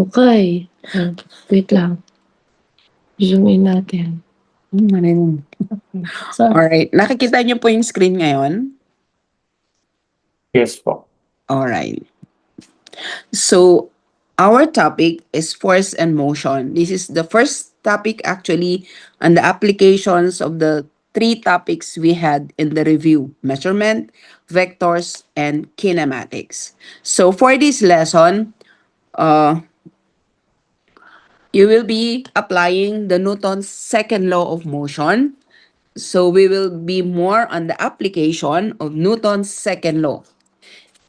Okay. Wait lang. Zoom in natin. Sorry. Alright, nakikita niyo po yung screen ngayon? Yes po. Alright. So, our topic is force and motion. This is the first topic actually on the applications of the three topics we had in the review: measurement, vectors, and kinematics. So, for this lesson, you will be applying the Newton's second law of motion. So, we will be more on the application of Newton's second law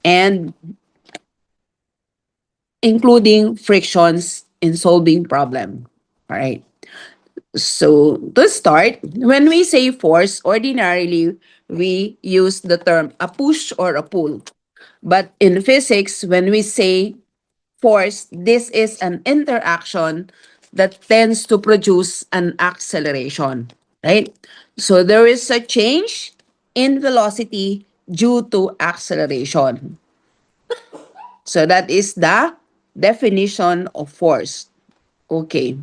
and including frictions in solving problem. All right. So to start, when we say force, ordinarily we use the term a push or a pull. But in physics, when we say force, this is an interaction that tends to produce an acceleration, right? So there is a change in velocity due to acceleration. So that is the definition of force. Okay.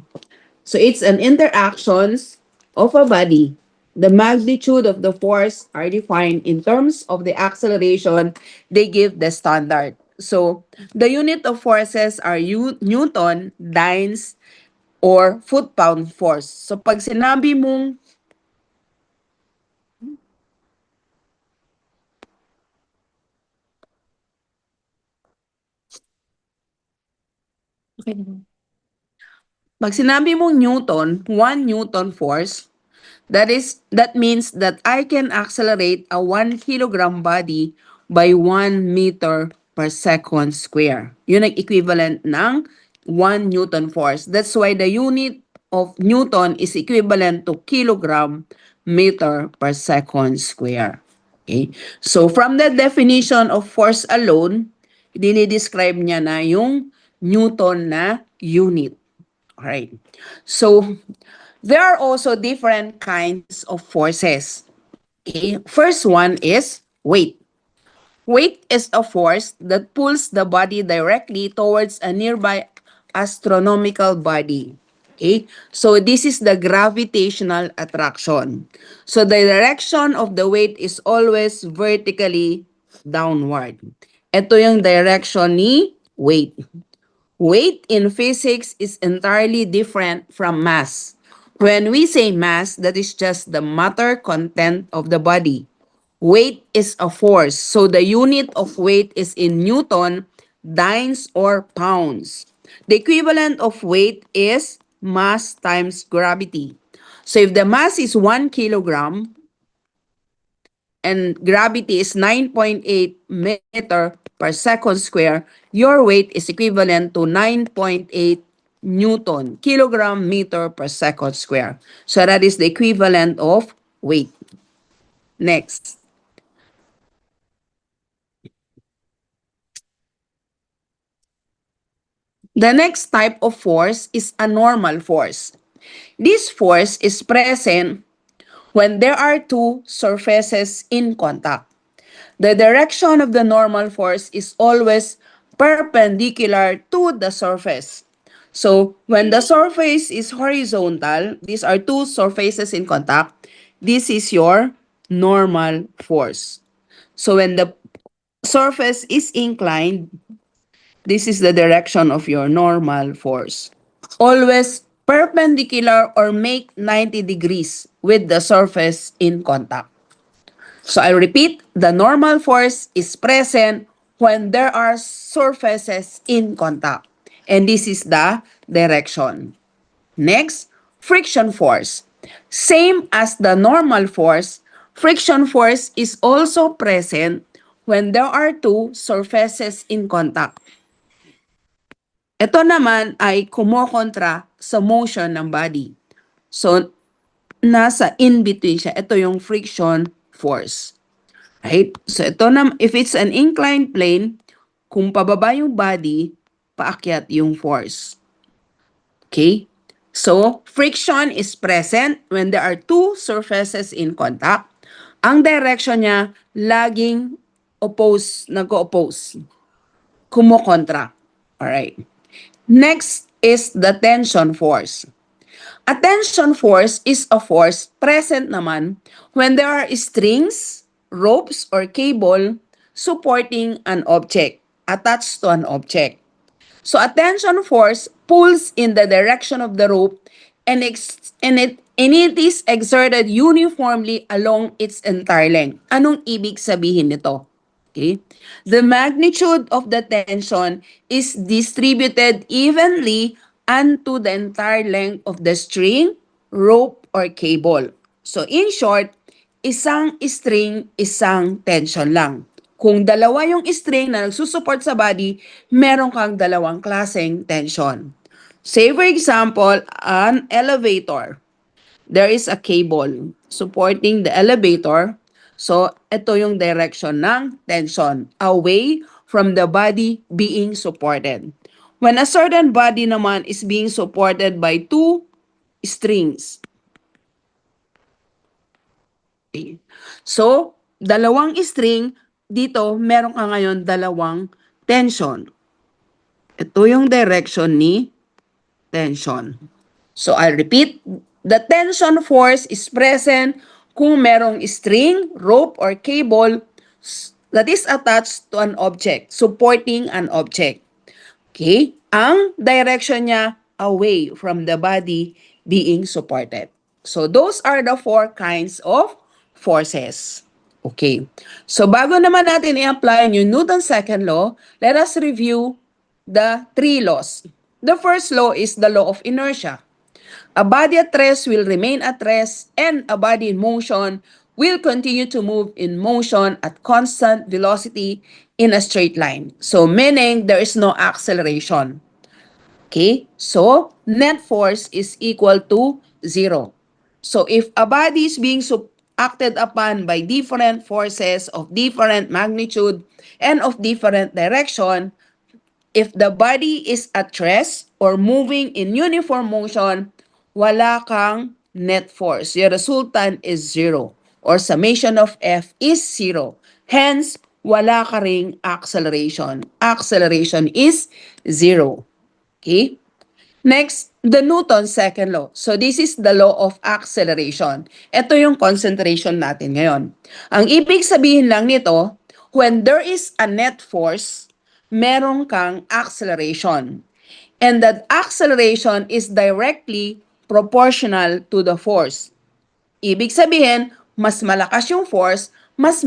So it's an interactions of a body. The magnitude of the force are defined in terms of the acceleration they give the standard. So the unit of forces are Newton, dynes, or foot-pound force. So pag sinabi mong Okay na. pag sinabi mong Newton, 1 Newton force, that means that I can accelerate a 1 kilogram body by 1 meter per second square. Yun ang equivalent ng 1 Newton force. That's why the unit of Newton is equivalent to kilogram meter per second square. Okay? So from the definition of force alone, dinidescribe niya na yung Newton na unit. Alright. So there are also different kinds of forces. Okay? First one is weight. Weight is a force that pulls the body directly towards a nearby astronomical body. Okay? So this is the gravitational attraction. So the direction of the weight is always vertically downward. Ito yung direction ni weight. Weight in physics is entirely different from mass. When we say mass, that is just the matter content of the body. Weight is a force, so the unit of weight is in Newton, dynes, or pounds. The equivalent of weight is mass times gravity. So if the mass is 1 kilogram, and gravity is 9.8 meter per second square, your weight is equivalent to 9.8 Newton, kilogram meter per second square. So that is the equivalent of weight. Next. The next type of force is a normal force. This force is present when there are two surfaces in contact. The direction of the normal force is always perpendicular to the surface. So, when the surface is horizontal, these are two surfaces in contact, this is your normal force. So, when the surface is inclined, this is the direction of your normal force. Always perpendicular or make 90 degrees with the surface in contact. So I repeat, the normal force is present when there are surfaces in contact. And this is the direction. Next, friction force. Same as the normal force, friction force is also present when there are two surfaces in contact. Ito naman ay kumokontra sa motion ng body. So, nasa in-between siya. Ito yung friction force. Right? So ito na, if it's an inclined plane, kung pababa yung body, paakyat yung force. Okay? So, friction is present when there are two surfaces in contact. Ang direction niya, laging nag-oppose, kumokontra. Alright. Next is the tension force. A tension force is a force present naman when there are strings, ropes, or cable supporting an object, attached to an object. So a tension force pulls in the direction of the rope and it is exerted uniformly along its entire length. Anong ibig sabihin nito? Okay? The magnitude of the tension is distributed evenly unto the entire length of the string, rope, or cable. So in short, isang string, isang tension lang. Kung dalawa yung string na nagsusupport sa body, meron kang dalawang klaseng tension. Say for example, an elevator. There is a cable supporting the elevator. So, ito yung direction ng tension, away from the body being supported. When a certain body naman is being supported by two strings. Okay. So, dalawang string, dito meron ka ngayon dalawang tension. Ito yung direction ni tension. So, I'll repeat. The tension force is present kung merong string, rope, or cable that is attached to an object, supporting an object. Okay? Ang direction niya away from the body being supported. So, those are the four kinds of forces. Okay. So, bago naman natin i-apply yung Newton's second law, let us review the three laws. The first law is the law of inertia. A body at rest will remain at rest, and a body in motion will continue to move in motion at constant velocity in a straight line. So, meaning there is no acceleration. Okay? So, net force is equal to 0. So, if a body is being acted upon by different forces of different magnitude and of different direction, if the body is at rest or moving in uniform motion, wala kang net force. Your resultant is 0 or summation of F is 0. Hence, wala ka ring acceleration. Acceleration is 0. Okay? Next, the Newton's second law. So this is the law of acceleration. Ito yung concentration natin ngayon. Ang ibig sabihin lang nito, when there is a net force, meron kang acceleration. And that acceleration is directly proportional to the force. Ibig sabihin, mas malakas yung force, mas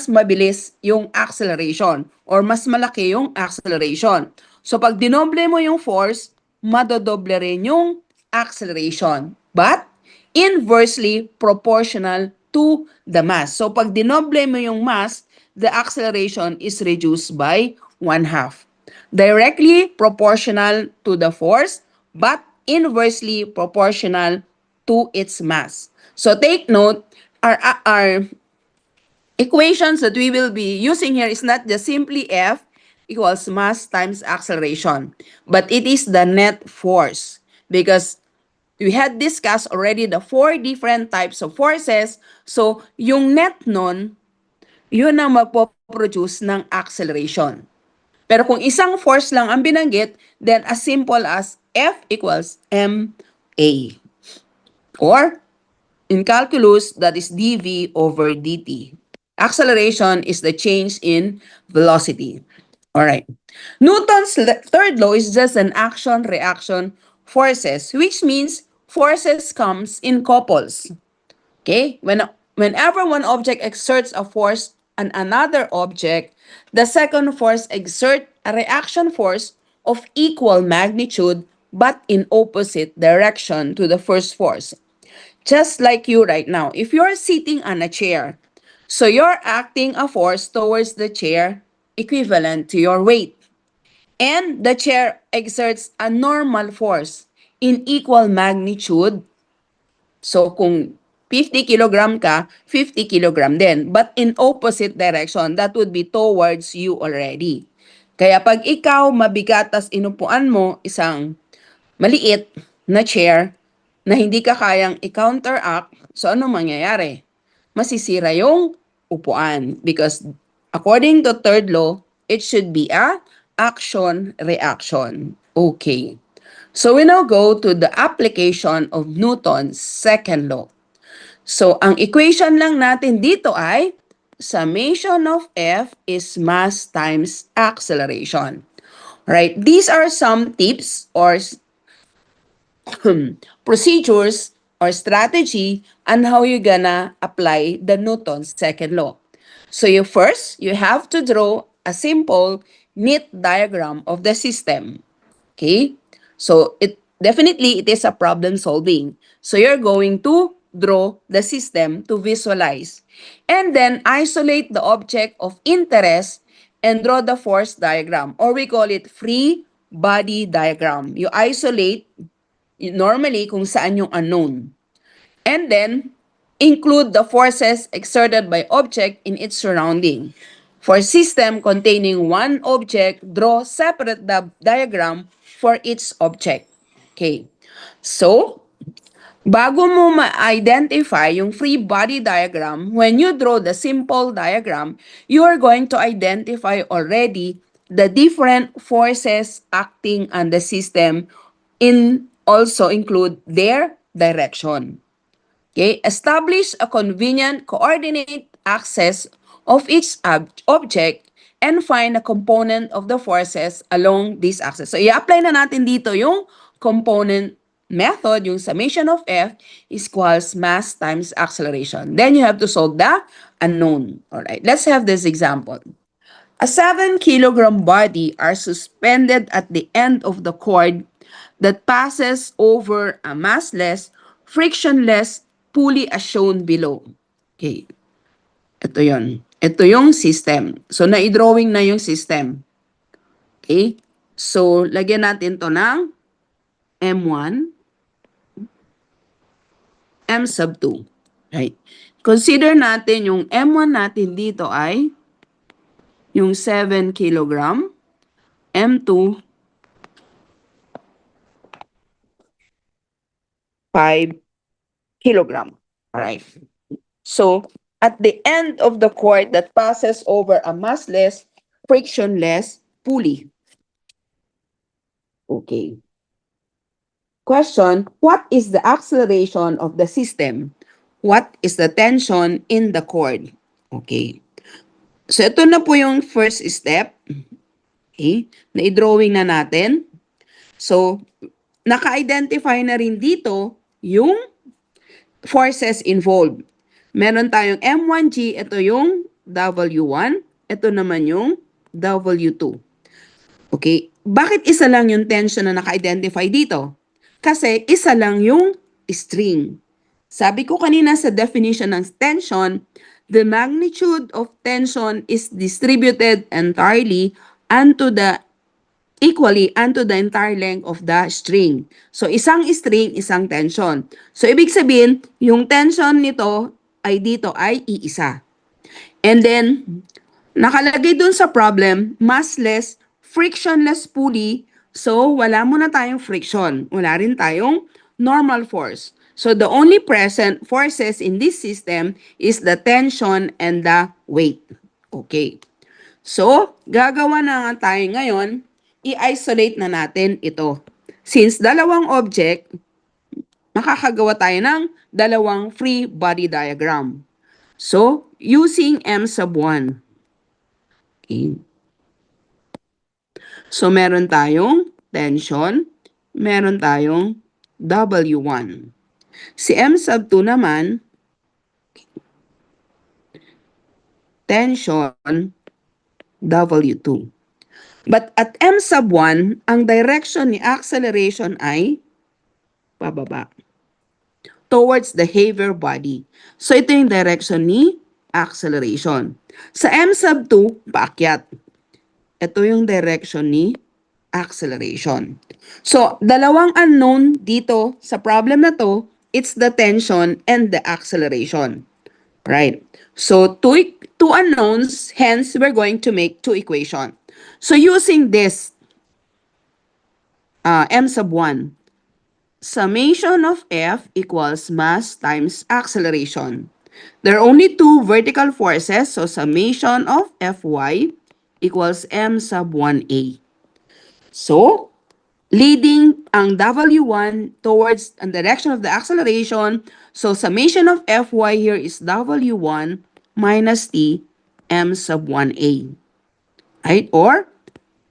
mabilis yung acceleration or mas malaki yung acceleration. So pag dinoble mo yung force, madodoble rin yung acceleration. But inversely proportional to the mass. So pag dinoble mo yung mass, the acceleration is reduced by 1/2. Directly proportional to the force, but inversely proportional to its mass. So take note, our equations that we will be using here is not just simply F equals mass times acceleration, but it is the net force because we had discussed already the 4 different types of forces. So, yung net nun, yun ang magpo-produce ng acceleration. Pero kung isang force lang ang binanggit, then as simple as F equals ma. Or, in calculus, that is dv over dt. Acceleration is the change in velocity. All right. Newton's third law is just an action-reaction forces, which means forces comes in couples. Okay? Whenever one object exerts a force on another object, the second force exerts a reaction force of equal magnitude but in opposite direction to the first force. Just like you right now, if you're sitting on a chair, so you're acting a force towards the chair equivalent to your weight. And the chair exerts a normal force in equal magnitude. So kung 50 kilogram ka, 50 kilogram din. But in opposite direction, that would be towards you already. Kaya pag ikaw mabigat tas inupuan mo isang maliit na chair na hindi ka kayang i-counteract, so ano mangyayari? Masisira yung upuan because according to third law, it should be a action-reaction. Okay. So we now go to the application of Newton's second law. So ang equation lang natin dito ay summation of F is mass times acceleration. Right? These are some tips or procedures or strategy on how you're gonna apply the Newton's second law. So you have to draw a simple neat diagram of the system. Okay? So it is a problem solving. So you're going to draw the system to visualize. And then isolate the object of interest and draw the force diagram, or we call it free body diagram. You isolate normally kung saan yung unknown. And then, include the forces exerted by object in its surrounding. For system containing one object, draw separate diagram for each object. Okay. So, bago mo ma-identify yung free body diagram, when you draw the simple diagram, you are going to identify already the different forces acting on the system also include their direction. Okay, establish a convenient coordinate axis of each object and find a component of the forces along this axis. So, i-apply na natin dito yung component method, yung summation of F is equals mass times acceleration. Then you have to solve the unknown. All right, let's have this example. A 7-kilogram body are suspended at the end of the cord that passes over a massless, frictionless pulley as shown below. Okay. Ito yon. Ito yung system. So, na-drawing na yung system. Okay. So, lagyan natin to ng M1, M sub 2. Right. Consider natin yung M1 natin dito ay yung 7 kilogram, M2, 5 kilogram. Alright. So, at the end of the cord that passes over a massless, frictionless pulley. Okay. Question, what is the acceleration of the system? What is the tension in the cord? Okay. So, ito na po yung first step. Okay. Na-drawing na natin. So, naka-identify na rin dito yung forces involved. Meron tayong M1G, ito yung W1, ito naman yung W2. Okay, bakit isa lang yung tension na naka-identify dito? Kasi isa lang yung string. Sabi ko kanina sa definition ng tension, the magnitude of tension is distributed entirely equally onto the entire length of the string. So, isang string, isang tension. So, ibig sabihin, yung tension nito ay dito ay iisa. And then, nakalagay dun sa problem, massless, frictionless pulley. So, wala muna tayong friction. Wala rin tayong normal force. So, the only present forces in this system is the tension and the weight. Okay. So, gagawa na nga tayo ngayon, i-isolate na natin ito. Since dalawang object, makakagawa tayo ng dalawang free body diagram. So, using M sub 1. Okay. So, meron tayong tension, meron tayong W1. Si M sub 2 naman, tension, W2. But at M sub 1, ang direction ni acceleration ay pababa. Towards the heavier body. So, ito yung direction ni acceleration. Sa M sub 2, paakyat. Ito yung direction ni acceleration. So, dalawang unknown dito sa problem na to, it's the tension and the acceleration. Right? So, two unknowns, hence we're going to make two equations. So, using this M sub 1, summation of F equals mass times acceleration. There are only two vertical forces, so summation of Fy equals M sub 1A. So, leading ang W1 towards the direction of the acceleration. So summation of Fy here is W1 minus T m sub 1a. Right? Or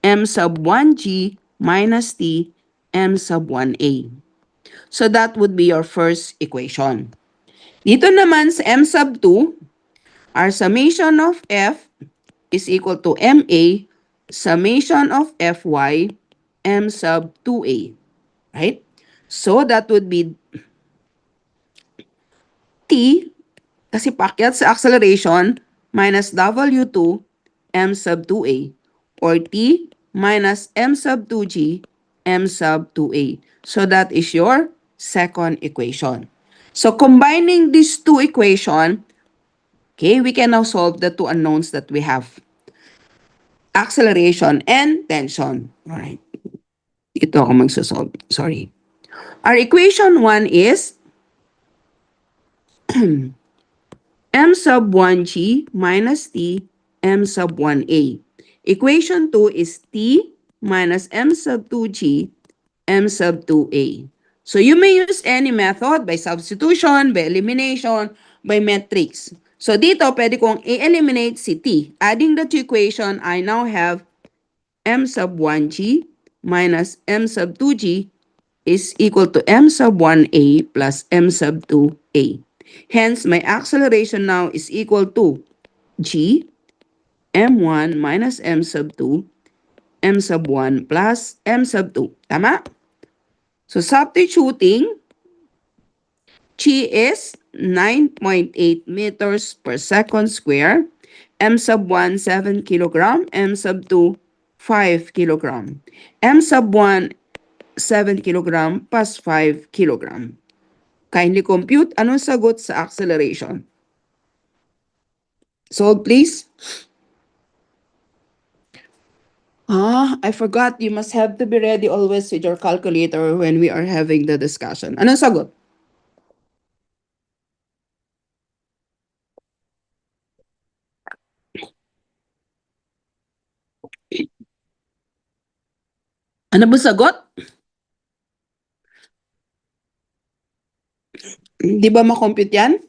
m sub 1g minus T m sub 1a. So that would be your first equation. Dito naman sa m sub 2, our summation of F is equal to MA summation of Fy m sub 2a. Right? So that would be T, kasi paakyat sa acceleration, minus W2 m sub 2a. Or T minus m sub 2g m sub 2a. So that is your second equation. So combining these two equations, okay, we can now solve the two unknowns that we have. Acceleration and tension. Alright. Ito ako magsasolve. Sorry. Our equation 1 is m sub 1g minus t m sub 1a. Equation 2 is t minus m sub 2g m sub 2a. So you may use any method by substitution, by elimination, by matrix. So dito, pwede kong i-eliminate si t. Adding the two equation, I now have m sub 1g minus m sub 2g is equal to m sub 1a plus m sub 2a. Hence, my acceleration now is equal to g m1 minus m sub 2 m sub 1 plus m sub 2. Tama? So, substituting, g is 9.8 meters per second square, m sub 1, 7 kilogram, m sub 2, 5 kilogram. M sub 1, 7 kilogram plus 5 kilogram. Kindly compute anong sagot sa acceleration. Solve, please. I forgot. You must have to be ready always with your calculator when we are having the discussion. Anong sagot? Ano ba sagot? Di ba makompute yan?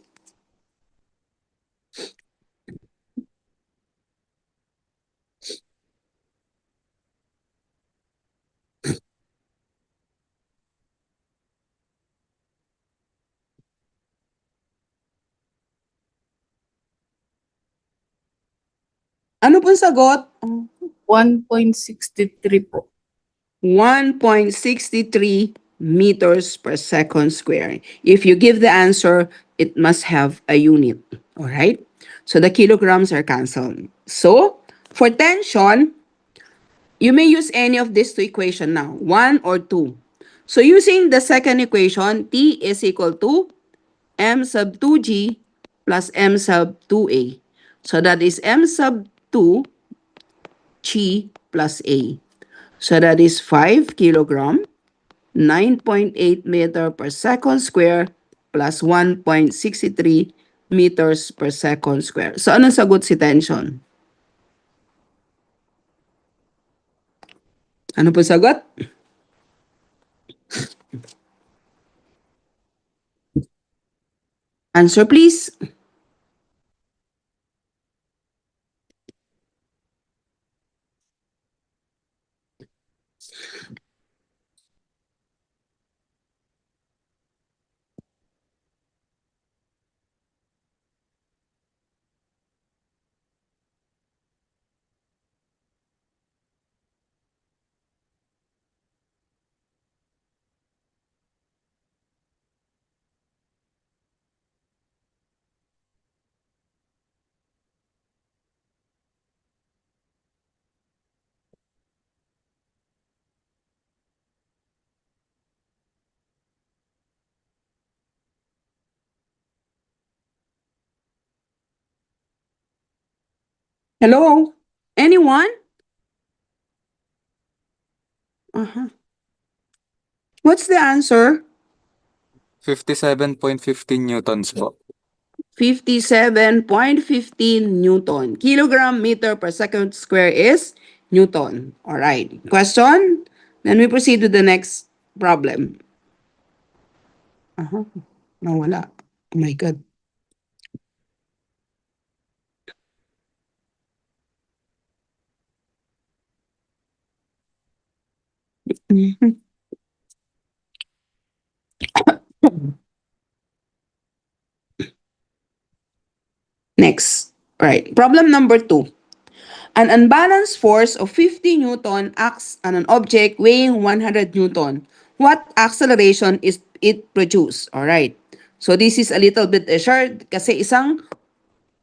Ano pong sagot? 1.63 po. 1.63 meters per second square. If you give the answer, it must have a unit. All right? So the kilograms are canceled. So, for tension, you may use any of these two equations now, 1 or 2. So using the second equation, T is equal to m sub 2g plus m sub 2a. So that is m sub 2 g plus a. So that is 5 kilogram, 9.8 meter per second square plus 1.63 meters per second square. So anong sagot si tension? Ano po sagot? Answer please. Hello? Anyone? What's the answer? 57.15 newtons po. 57.15 Newton. Kilogram meter per second square is Newton. Alright. Question? Then we proceed to the next problem. Nawala. Oh my God. Next. Right. Problem number 2. An unbalanced force of 50 Newton acts on an object weighing 100 Newton. What acceleration is it produce? Alright. So this is a little bit short kasi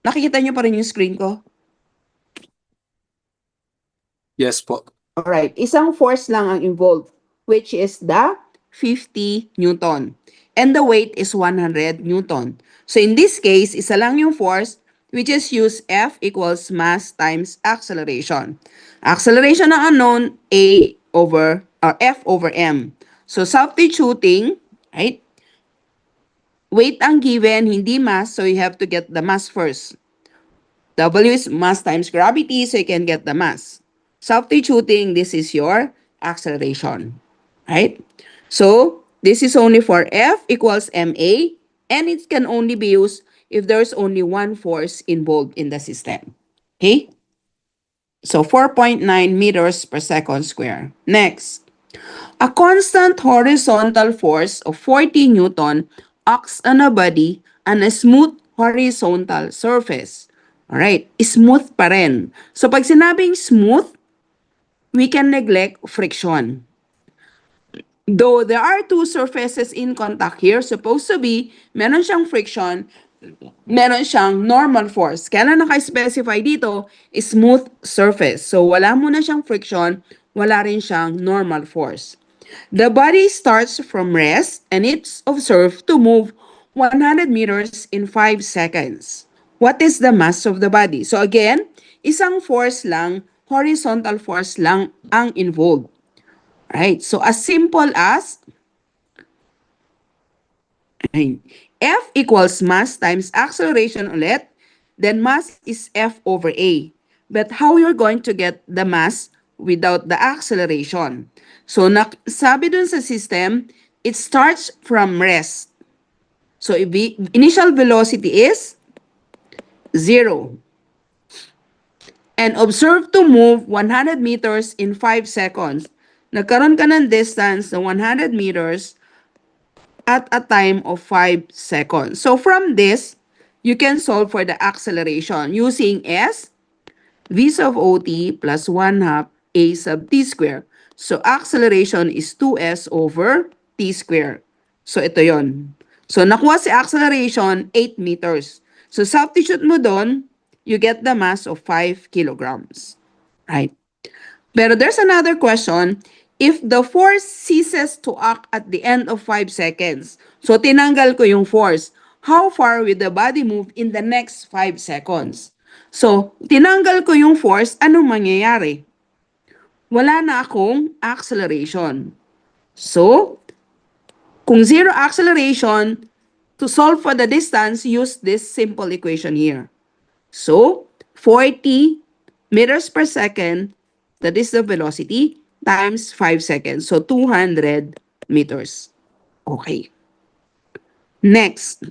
nakikita nyo pa rin yung screen ko? Yes po. Alright, isang force lang ang involved, which is the 50 Newton. And the weight is 100 Newton. So in this case, isa lang yung force, we just use F equals mass times acceleration. Acceleration na unknown, F over M. So substituting, right? Weight ang given, hindi mass, so you have to get the mass first. W is mass times gravity, so you can get the mass. Substituting, this is your acceleration, right? So, this is only for F equals ma, and it can only be used if there's only one force involved in the system. Okay? So, 4.9 meters per second square. Next. A constant horizontal force of 40 Newton acts on a body on a smooth horizontal surface. Alright, smooth pa rin. So pag sinabing smooth, we can neglect friction. Though there are two surfaces in contact here, supposed to be, meron siyang friction, meron siyang normal force. Kaya lang naka-specify dito, smooth surface. So wala muna siyang friction, wala rin siyang normal force. The body starts from rest and it's observed to move 100 meters in 5 seconds. What is the mass of the body? So again, isang force lang, horizontal force lang ang involved. Right? So as simple as F equals mass times acceleration ulit, then mass is F over A. But how you're going to get the mass without the acceleration? So, sabi dun sa system, it starts from rest. So, initial velocity is 0. And observe to move 100 meters in 5 seconds. Nagkaroon ka ng distance na 100 meters at a time of 5 seconds. So, from this, you can solve for the acceleration using S, V sub OT plus 1 half A sub T square. So, acceleration is 2S over T square. So, ito yon. So, nakuha si acceleration, 8 meters. So, substitute mo doon, you get the mass of 5 kilograms. Right? Pero there's another question. If the force ceases to act at the end of 5 seconds, so tinanggal ko yung force, how far will the body move in the next 5 seconds? So, tinanggal ko yung force, anong mangyayari? Wala na akong acceleration. So, kung zero acceleration, to solve for the distance, use this simple equation here. So, 40 meters per second, that is the velocity, times 5 seconds. So, 200 meters. Okay. Next.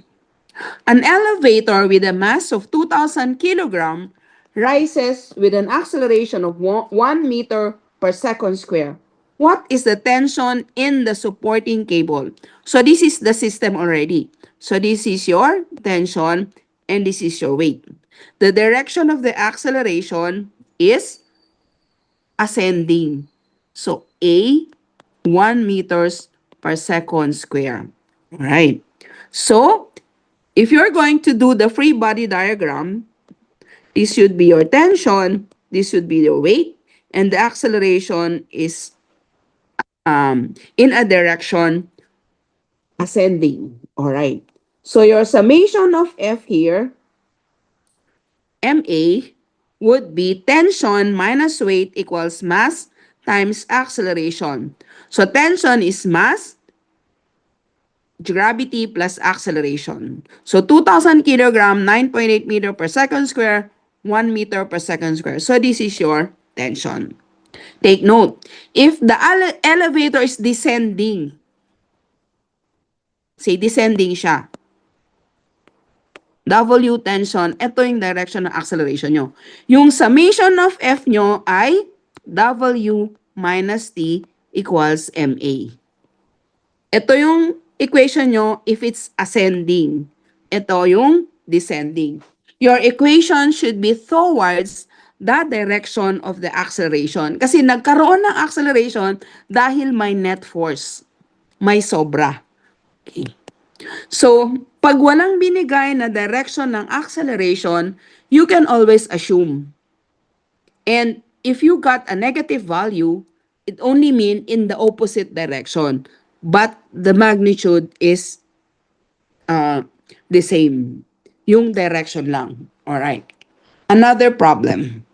An elevator with a mass of 2,000 kilogram rises with an acceleration of 1 meter per second square. What is the tension in the supporting cable? So this is the system already. So this is your tension and this is your weight. The direction of the acceleration is ascending. So A, 1 meters per second square. All right. So if you're going to do the free body diagram, this should be your tension, this should be your weight, and the acceleration is in a direction ascending. All right. So your summation of F here, MA, would be tension minus weight equals mass times acceleration. So tension is mass, gravity plus acceleration. So 2,000 kilogram, 9.8 meter per second square, 1 meter per second square. So this is your tension. Take note, if the elevator is descending, say descending siya, W tension, ito yung direction ng acceleration nyo. Yung summation of F nyo ay W minus T equals MA. Ito yung equation nyo if it's ascending. Ito yung descending. Your equation should be towards the direction of the acceleration. Kasi nagkaroon ng acceleration dahil may net force. May sobra. Okay. So, pag walang binigay na direction ng acceleration, you can always assume. And if you got a negative value, it only mean in the opposite direction. But the magnitude is the same. Yung direction lang. Alright. Another problem.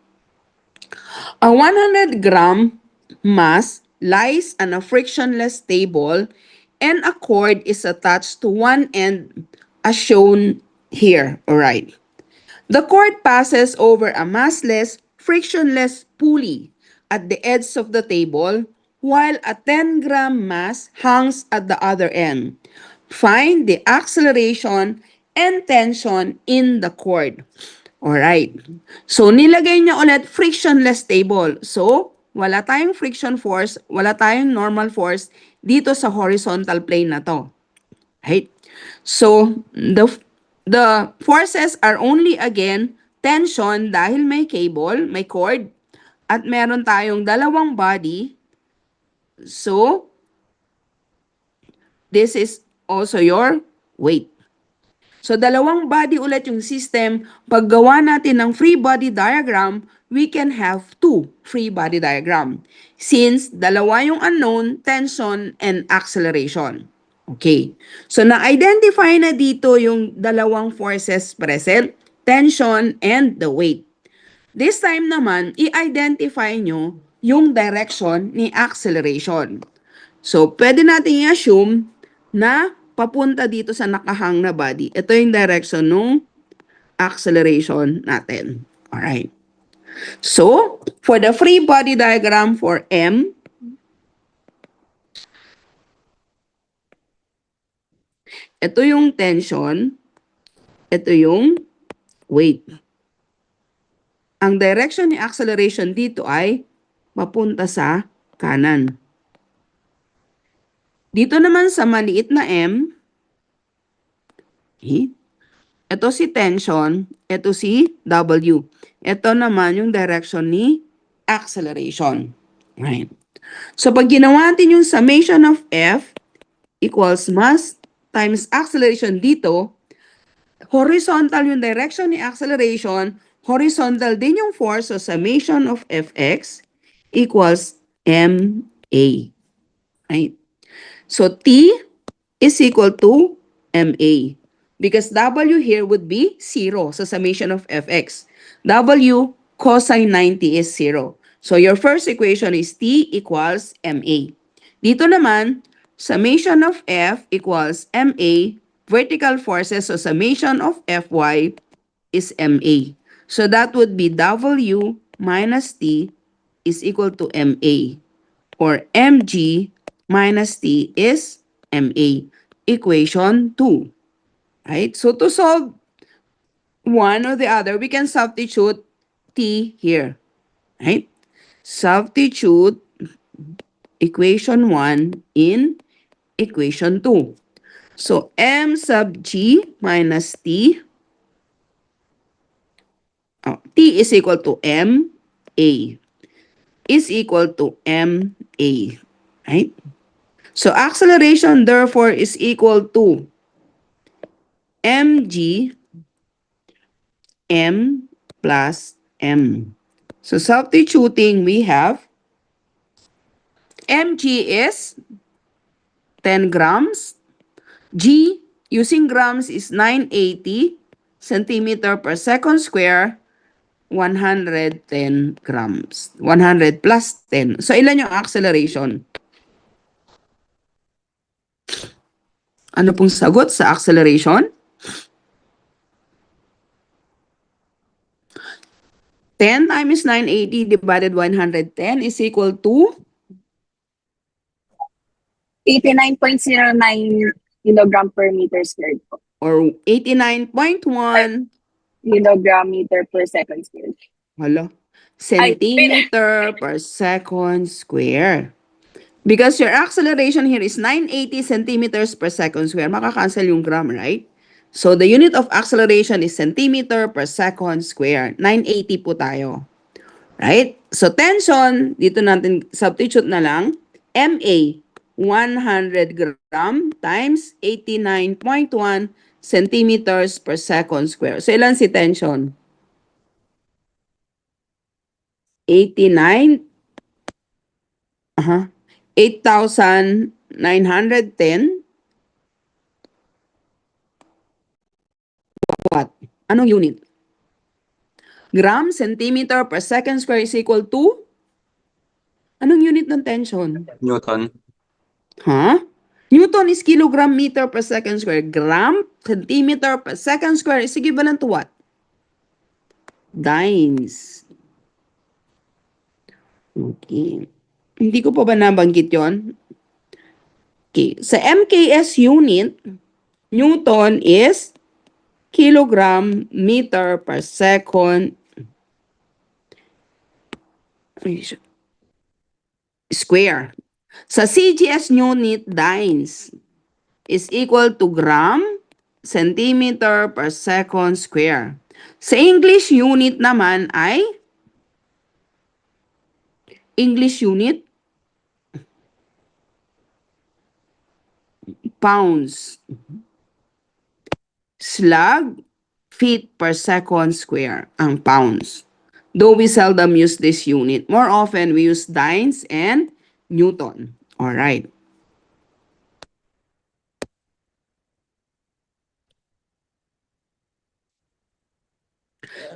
A 100-gram mass lies on a frictionless table and a cord is attached to one end as shown here. Alright. The cord passes over a massless, frictionless pulley at the edge of the table while a 10-gram mass hangs at the other end. Find the acceleration and tension in the cord. Alright. So, nilagay niya ulit frictionless table. So, wala tayong friction force, wala tayong normal force dito sa horizontal plane na to. Right? So, the forces are only again tension dahil may cable, may cord, at meron tayong dalawang body. So, this is also your weight. So, dalawang body ulit yung system. Pag gawa natin ng free body diagram, we can have two free body diagram. Since dalawa yung unknown, tension and acceleration. Okay. So, na-identify na dito yung dalawang forces present, tension and the weight. This time naman, i-identify nyo yung direction ni acceleration. So, pwede natin i-assume na papunta dito sa nakahang na body. Ito yung direction ng acceleration natin. Alright. So, for the free body diagram for M, ito yung tension, ito yung weight. Ang direction ni acceleration dito ay papunta sa kanan. Dito naman sa maliit na M, okay, ito si tension, ito si W. Ito naman yung direction ni acceleration. Right. So, pag ginawa natin yung summation of F equals mass times acceleration dito, horizontal yung direction ni acceleration, horizontal din yung force, so summation of Fx equals MA. Right? So, T is equal to MA. Because W here would be 0 sa summation of Fx. W cosine 90 is 0. So, your first equation is T equals MA. Dito naman, summation of F equals MA. Vertical forces, so summation of Fy is MA. So, that would be W minus T is equal to MA. Or Mg minus T is MA. Equation 2. Right? So, to solve one or the other, we can substitute T here. Right? Substitute equation 1 in equation 2. So, M sub G minus T. T is equal to M A. Is equal to M A. Right? So, acceleration therefore is equal to mg m plus m. So, substituting, we have mg is 10 grams. G, using grams, is 980 centimeter per second square, 110 grams. 100 plus 10. So, ilan yung acceleration? Ano pong sagot sa acceleration? 10 times 980 divided 110 is equal to 89.09 kilogram per meter squared po. or 89.1 Kilogram meter per second squared. centimeter per second square. Because your acceleration here is 980 centimeters per second square, makakancel yung gram, right? So the unit of acceleration is centimeter per second square. 980 po tayo. Right? So tension, dito natin substitute na lang, MA, 100 gram times 89.1 centimeters per second square. So ilan si tension? 89, 8,910 watt. Anong unit? Gram, centimeter per second square is equal to? Anong unit ng tension? Newton. Newton is kilogram meter per second square. Gram, centimeter per second square is equivalent to what? Dynes. Okay. Hindi ko pa ba nabanggit yon? Okay. Sa MKS unit, Newton is kilogram meter per second square. Sa CGS unit, dynes is equal to gram centimeter per second square. Sa English unit naman ay English unit pounds. Slug feet per second square ang pounds. Though we seldom use this unit, more often we use dynes and Newton. All right.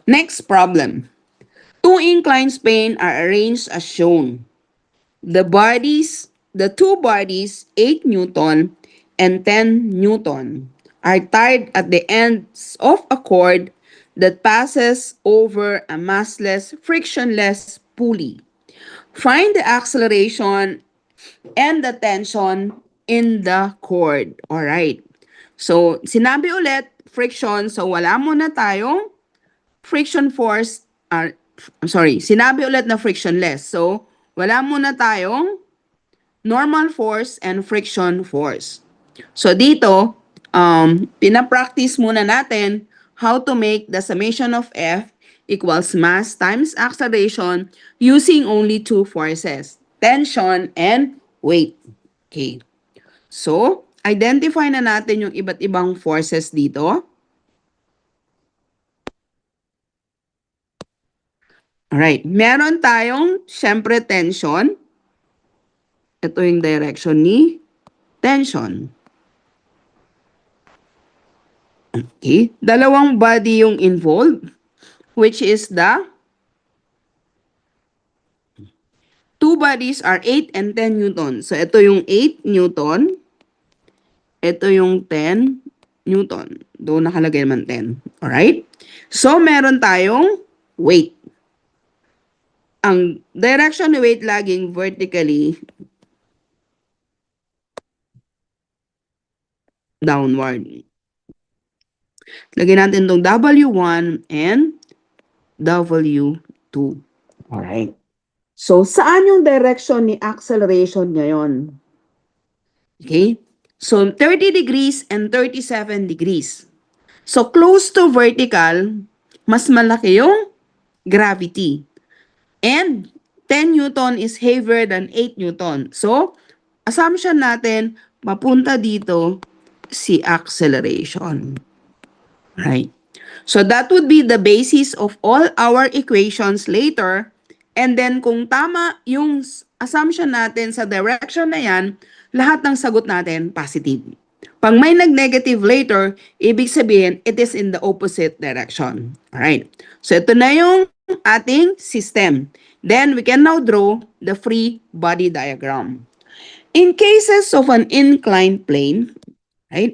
Next problem. Two inclined planes are arranged as shown. The two bodies, 8 Newton and 10 Newton, are tied at the ends of a cord that passes over a massless, frictionless pulley. Find the acceleration and the tension in the cord. Alright. So, sinabi ulit, friction. So, wala muna tayong friction force. Sinabi ulit na frictionless. So, wala muna tayong normal force and friction force. So, dito, pinapractice muna natin how to make the summation of F equals mass times acceleration using only two forces, tension and weight. Okay. So, identify na natin yung iba't ibang forces dito. Alright. Meron tayong, syempre, tension. Ito yung direction ni tension. Okay. Dalawang body yung involved, which is the two bodies are 8 and 10 Newton. So, ito yung 8 Newton. Ito yung 10 Newton. Doon nakalagay naman 10. Alright? So, meron tayong weight. Ang direction ni weight laging vertically downward. Lagyan natin itong W1 and W2. Alright. So, saan yung direction ni acceleration ngayon? Okay? So, 30 degrees and 37 degrees. So, close to vertical, mas malaki yung gravity. And 10 Newton is heavier than 8 Newton. So, assumption natin, mapunta dito si acceleration. Right? So, that would be the basis of all our equations later. And then, kung tama yung assumption natin sa direction na yan, lahat ng sagot natin positive. Pag may nag-negative later, ibig sabihin, it is in the opposite direction. Alright. So, ito na yung ating system. Then, we can now draw the free body diagram. In cases of an inclined plane, right?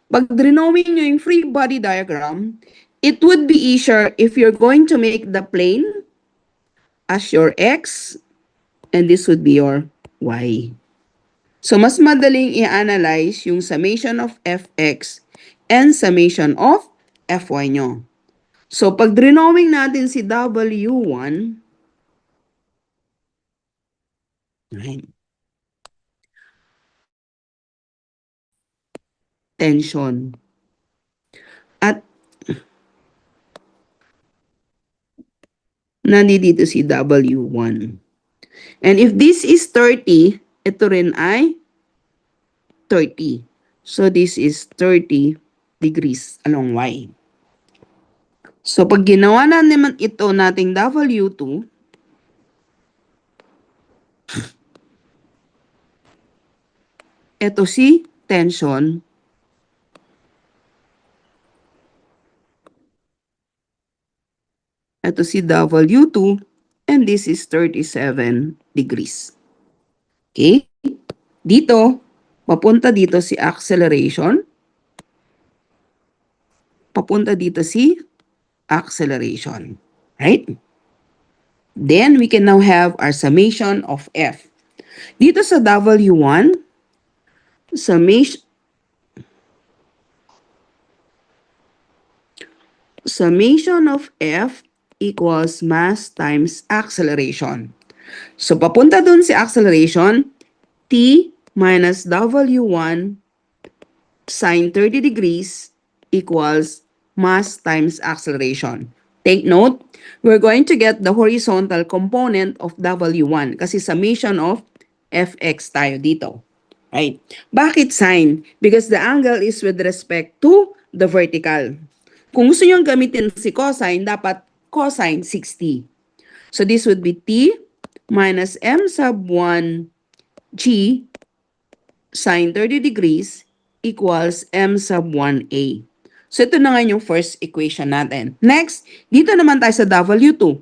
Pag drawing nyo yung free body diagram, it would be easier if you're going to make the plane as your x, and this would be your y. So, mas madaling i-analyze yung summation of fx and summation of fy nyo. So, pag drawing natin si W1, tension. At nandito si W1. And if this is 30, ito rin ay 30. So, this is 30 degrees along Y. So, pag ginawa na naman ito nating W2, ito si tension. Ito si W2, and this is 37 degrees. Okay? Dito, papunta dito si acceleration. Papunta dito si acceleration. Right? Then, we can now have our summation of F. Dito sa W1, summation of F equals mass times acceleration. So, papunta dun si acceleration, T minus W1 sine 30 degrees equals mass times acceleration. Take note, we're going to get the horizontal component of W1 kasi summation of Fx tayo dito. Right? Bakit sine? Because the angle is with respect to the vertical. Kung gusto nyo gamitin si cosine, dapat cosine 60. So this would be T minus M sub 1 G sine 30 degrees equals M sub 1A. So ito na nga yung first equation natin. Next, dito naman tayo sa W2.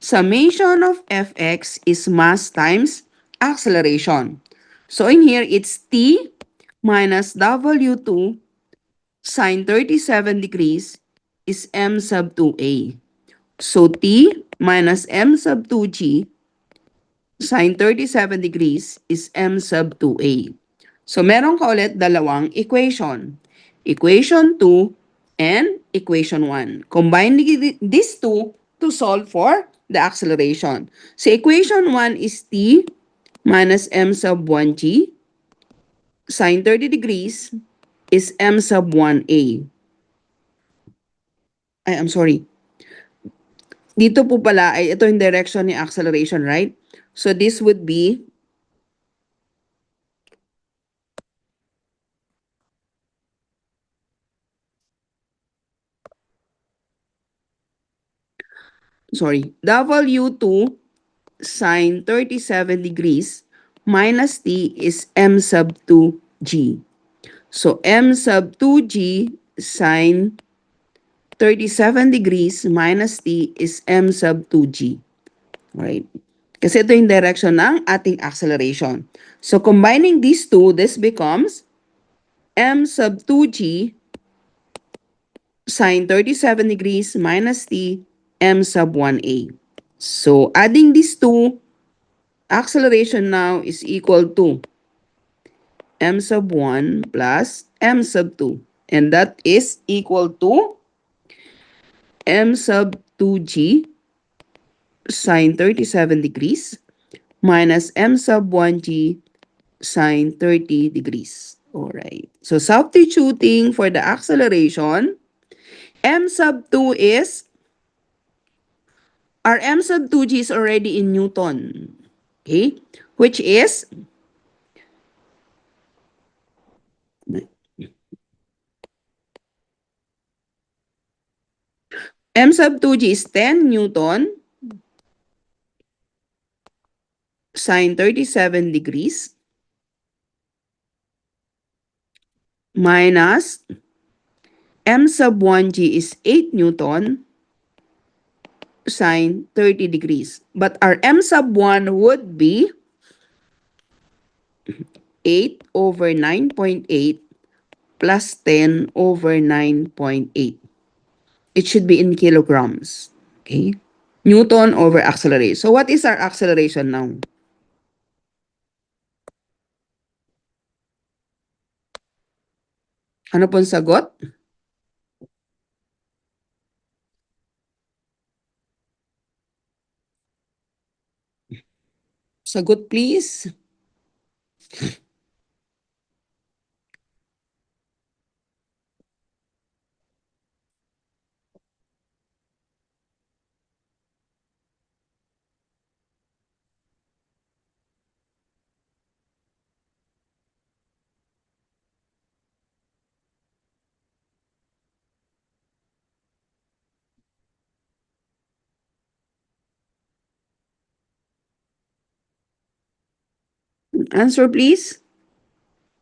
Summation of Fx is mass times acceleration. So in here, it's T minus W2 sine 37 degrees is M sub 2A. So T minus M sub 2G sine 37 degrees is M sub 2A. So meron ka ulit dalawang equation. Equation 2 and equation 1. Combine these two to solve for the acceleration. So equation 1 is T minus M sub 1G sine 30 degrees is M sub 1A. I'm sorry. Dito po pala ay ito yung direction ni acceleration, right? So this would be W2 sine 37 degrees minus T is M sub 2G. So M sub 2G sine 37 degrees minus T is M sub 2G. Right? Kasi ito yung direction ng ating acceleration. So combining these two, this becomes M sub 2G sine 37 degrees minus T M sub 1A. So adding these two, acceleration now is equal to M sub 1 plus M sub 2. And that is equal to M sub 2G sine 37 degrees minus M sub 1G sine 30 degrees. Alright. So substituting for the acceleration, M sub 2 is, our M sub 2G is already in Newton. Okay? Which is M sub 2G is 10 Newton sine 37 degrees minus M sub 1G is 8 Newton sine 30 degrees. But our M sub 1 would be 8 over 9.8 plus 10 over 9.8. it should be in kilograms. Okay? Newton over acceleration. So what is our acceleration now? Ano pong sagot? Sagot please. Answer please.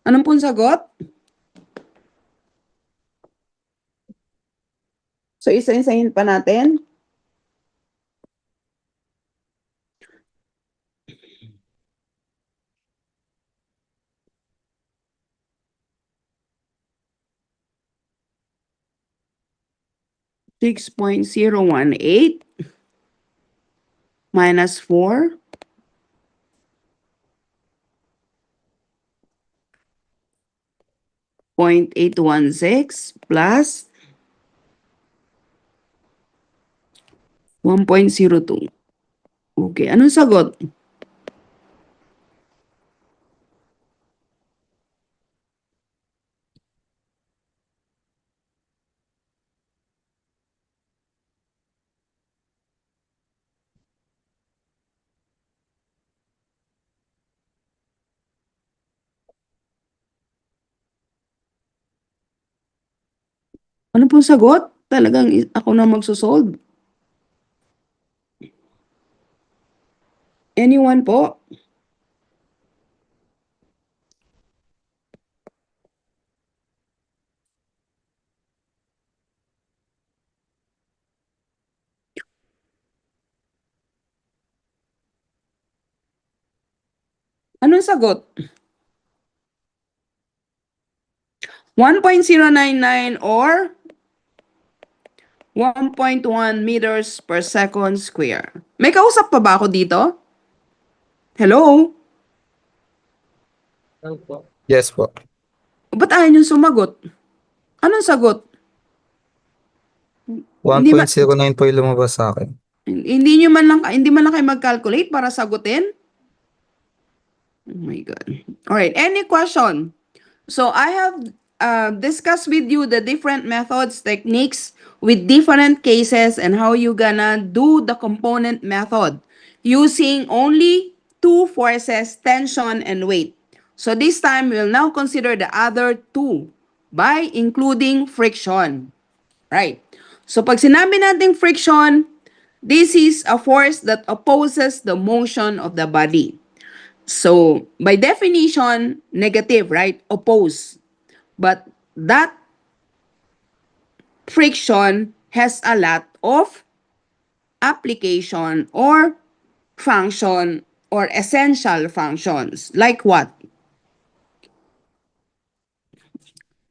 Anong pong sagot? So isa-isahin pa natin. $6.018 minus 4 0.816 plus 1.02. Okay, anong sagot? Ano pong sagot? Talagang ako na magsosolve. Anyone po? Anong sagot? 1.099 or 1.1 meters per second square. May kausap pa ba ako dito? Hello? Yes po. Ba't ayaw niyong sumagot? Anong sagot? Hindi ba- 1.09 po yung lumabas sa akin. Hindi man lang kayo mag-calculate para sagutin? Oh my God. All right, any question? So I have discussed with you the different methods, techniques with different cases and how you gonna do the component method using only two forces, tension and weight. So this time we'll now consider the other two by including friction. Right. So pag sinabi nating friction, this is a force that opposes the motion of the body. So, by definition, negative, right? Oppose. But that friction has a lot of application or function or essential functions. Like what?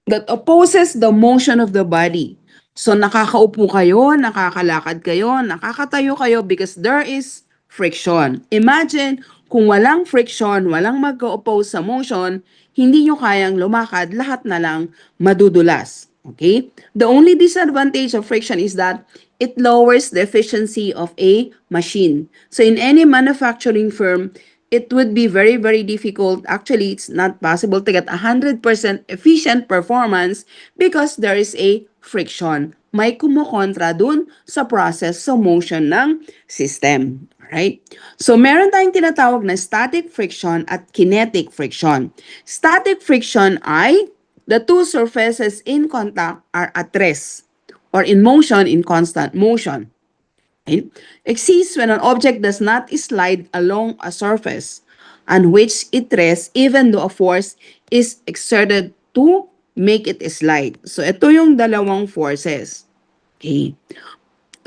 That opposes the motion of the body. So, nakakaupo kayo, nakakalakad kayo, nakakatayo kayo because there is friction. Imagine, kung walang friction, walang mag-oppose sa motion, hindi nyo kayang lumakad, lahat na lang madudulas. Okay? The only disadvantage of friction is that it lowers the efficiency of a machine. So, in any manufacturing firm, it would be very, very difficult. Actually, it's not possible to get 100% efficient performance because there is a friction. May kumukontra dun sa process, sa motion ng system. Right? So, meron tayong tinatawag na static friction at kinetic friction. Static friction ay the two surfaces in contact are at rest or in motion, in constant motion. Okay? Exists when an object does not slide along a surface on which it rests even though a force is exerted to make it slide. So, ito yung dalawang forces. Okay.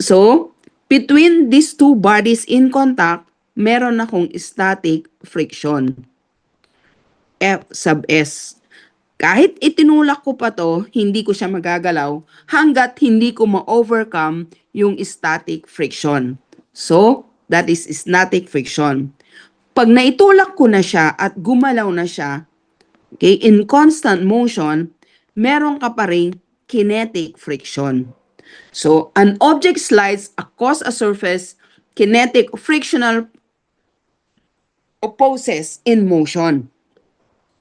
So, between these two bodies in contact, meron akong static friction. F sub S. Kahit itinulak ko pa to, hindi ko siya magagalaw hanggat hindi ko ma-overcome yung static friction. So, that is static friction. Pag naitulak ko na siya at gumalaw na siya, okay, in constant motion, meron ka pa ring kinetic friction. So, an object slides across a surface, kinetic frictional opposes in motion.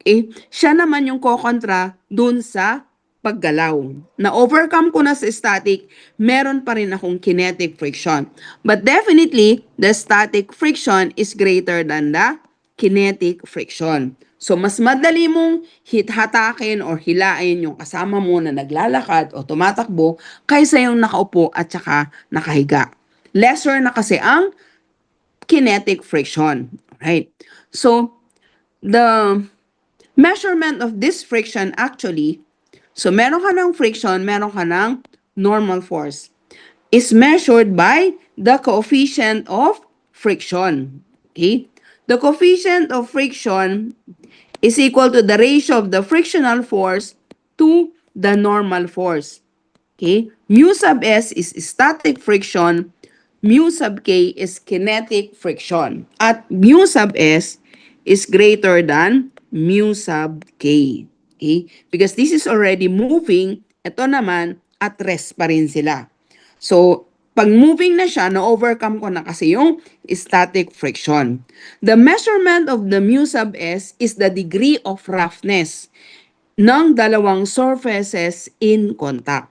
Okay? Siya naman yung kokontra dun sa paggalaw. Na-overcome ko na sa static, meron pa rin akong kinetic friction. But definitely, the static friction is greater than the kinetic friction. So, mas madali mong hatakin or hilain yung kasama mo na naglalakad o tumatakbo kaysa yung nakaupo at saka nakahiga. Lesser na kasi ang kinetic friction. Right? So, the measurement of this friction actually, so meron ka ng friction, meron ka ng normal force, is measured by the coefficient of friction. Okay? The coefficient of friction is equal to the ratio of the frictional force to the normal force. Okay? Mu sub S is static friction, mu sub K is kinetic friction. At mu sub S is greater than mu sub K. Okay? Because this is already moving, ito naman, at rest pa rin sila. So, pag moving na siya, na-overcome ko na kasi yung static friction. The measurement of the mu sub S is the degree of roughness ng dalawang surfaces in contact.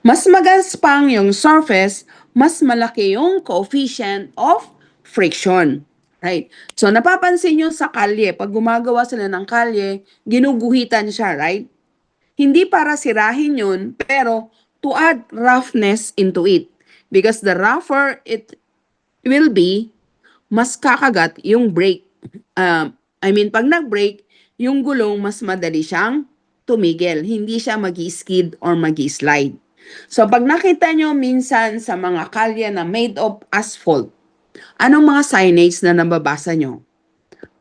Mas magaspang yung surface, mas malaki yung coefficient of friction. Right? So, napapansin nyo sa kalye, pag gumagawa sila ng kalye, ginuguhitan siya, right? Hindi para sirahin yun, pero to add roughness into it. Because the rougher it will be, mas kakagat yung brake. Pag nag-brake, yung gulong mas madali siyang tumigil. Hindi siya mag-skid or mag-slide. So, pag nakita nyo minsan sa mga kalye na made of asphalt, anong mga signage na nababasa nyo?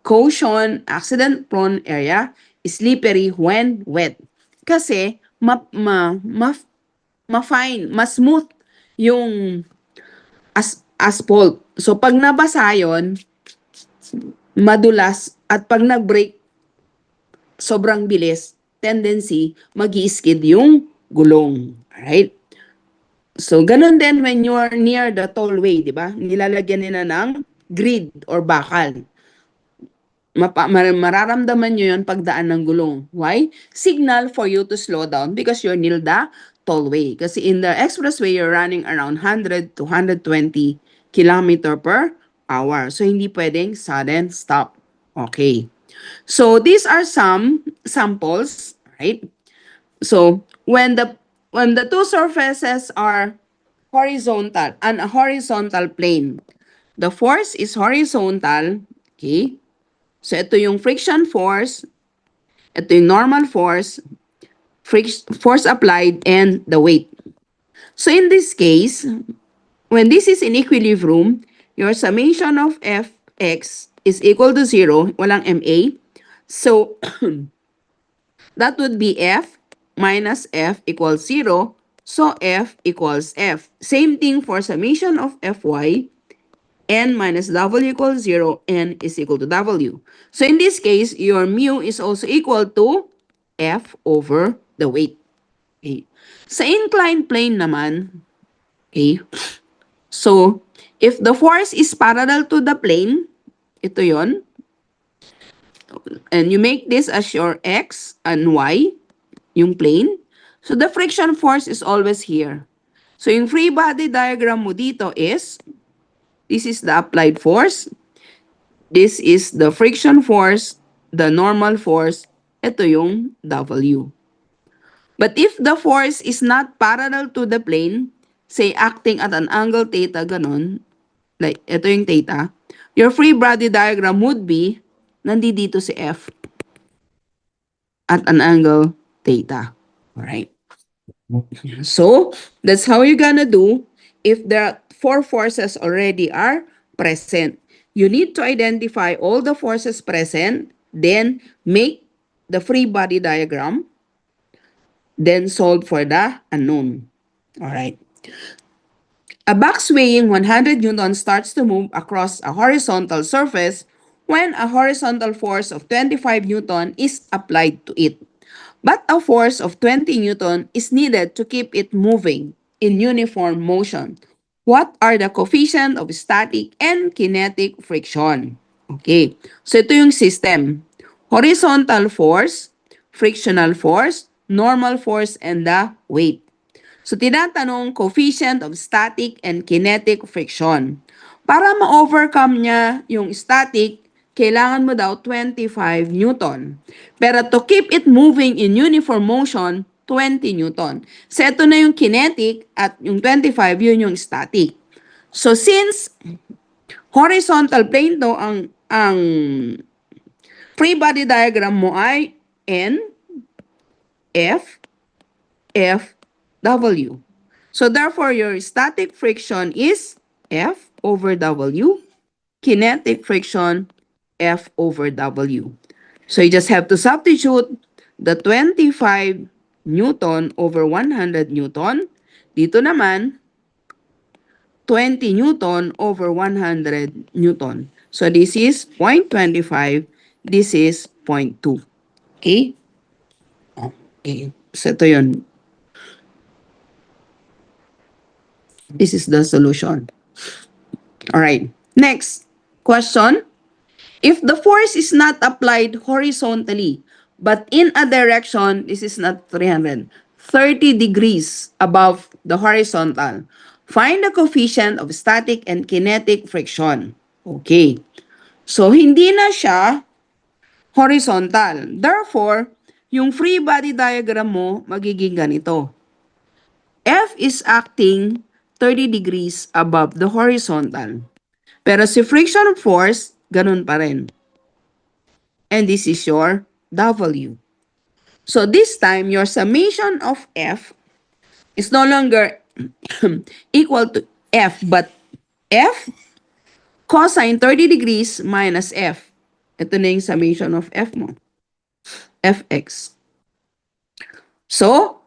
Caution, accident-prone area, slippery when wet. Kasi, ma-fine, mas smooth yung asphalt. So, pag nabasa yun, madulas, at pag nag-brake, sobrang bilis, tendency, mag-i-skid yung gulong. Alright? So, ganun din when you're near the tollway, di ba? Nilalagyan nila ng grid or bakal. Mararamdaman nyo yun pagdaan ng gulong. Why? Signal for you to slow down because you're near the tollway. Kasi in the expressway, you're running around 100 to 120 kilometer per hour. So, hindi pwedeng sudden stop. Okay. So, these are some samples, right? So, when the two surfaces are horizontal, on a horizontal plane, the force is horizontal, okay? So, ito yung friction force, ito yung normal force, force applied, and the weight. So, in this case, when this is in equilibrium, your summation of Fx is equal to 0, walang MA. So, that would be F minus F equals 0. So, F equals F. Same thing for summation of Fy. N minus W equals 0. N is equal to W. So, in this case, your mu is also equal to F over the weight. Okay. Sa inclined plane naman, okay, so, if the force is parallel to the plane, ito yon, and you make this as your X and Y, yung plane, so the friction force is always here. So, yung free body diagram mo dito is, this is the applied force, this is the friction force, the normal force, ito yung W. But if the force is not parallel to the plane, say acting at an angle theta, ganon, like ito yung theta, your free body diagram would be, nandito si F at an angle theta. Alright. So, that's how you're gonna do if the four forces already are present. You need to identify all the forces present, then make the free body diagram, then solve for the unknown. All right. A box weighing 100 newtons starts to move across a horizontal surface when a horizontal force of 25 newton is applied to it. But a force of 20 newton is needed to keep it moving in uniform motion. What are the coefficient of static and kinetic friction? Okay, so ito yung system. Horizontal force, frictional force, normal force, and the weight. So, tinatanong coefficient of static and kinetic friction. Para ma-overcome niya yung static, kailangan mo daw 25 Newton. Pero to keep it moving in uniform motion, 20 Newton. So, ito na yung kinetic at yung 25, yun yung static. So, since horizontal plane to ang free body diagram mo ay N, F, F, W. So therefore, your static friction is F over W. Kinetic friction, F over W. So you just have to substitute the 25 Newton over 100 Newton. Dito naman, 20 Newton over 100 Newton. So this is 0.25. This is 0.2. Okay? Okay. So ito yun. This is the solution. All right. Next question. If the force is not applied horizontally, but in a direction, this is not 330 degrees above the horizontal, find the coefficient of static and kinetic friction. Okay. So, hindi na siya horizontal. Therefore, yung free body diagram mo, magiging ganito. F is acting 30 degrees above the horizontal. Pero si friction force, ganun pa rin. And this is your W. So this time, your summation of F is no longer equal to F, but F cosine 30 degrees minus F. Ito na yung summation of F mo. Fx. So,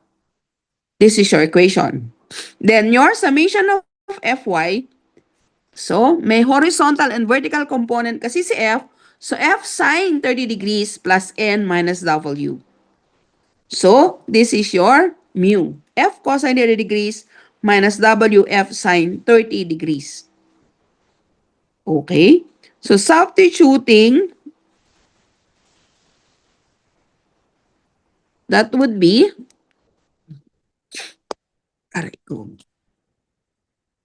this is your equation. Then your summation of Fy, so may horizontal and vertical component kasi si F, so F sine 30 degrees plus N minus W. So, this is your mu. F cosine 30 degrees minus W F sine 30 degrees. Okay? So, substituting, that would be, aray ko.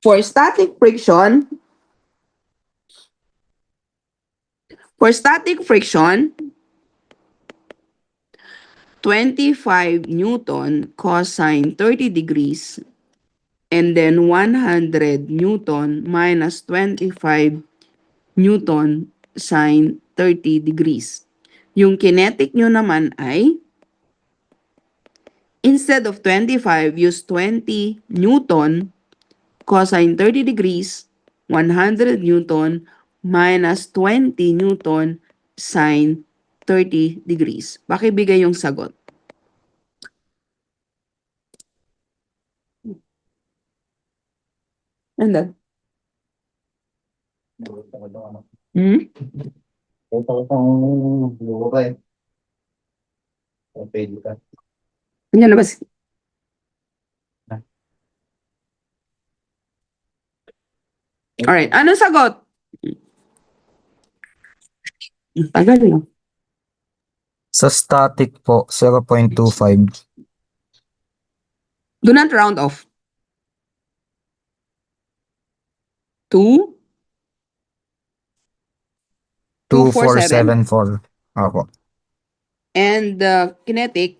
For static friction, 25 Newton cosine 30 degrees and then 100 Newton minus 25 Newton sine 30 degrees. Yung kinetic nyo naman ay, instead of 25, use 20 Newton cosine 30 degrees, 100 Newton minus 20 Newton sine 30 degrees. Pakibigay yung sagot. And then? Hmm? Ito itong lupa eh. Pwede ka. Yan na ba? Alright, anong sagot? Tagal no? Sa static po, 0.25. Do not round off. 2, 2474. Ako. and the kinetic,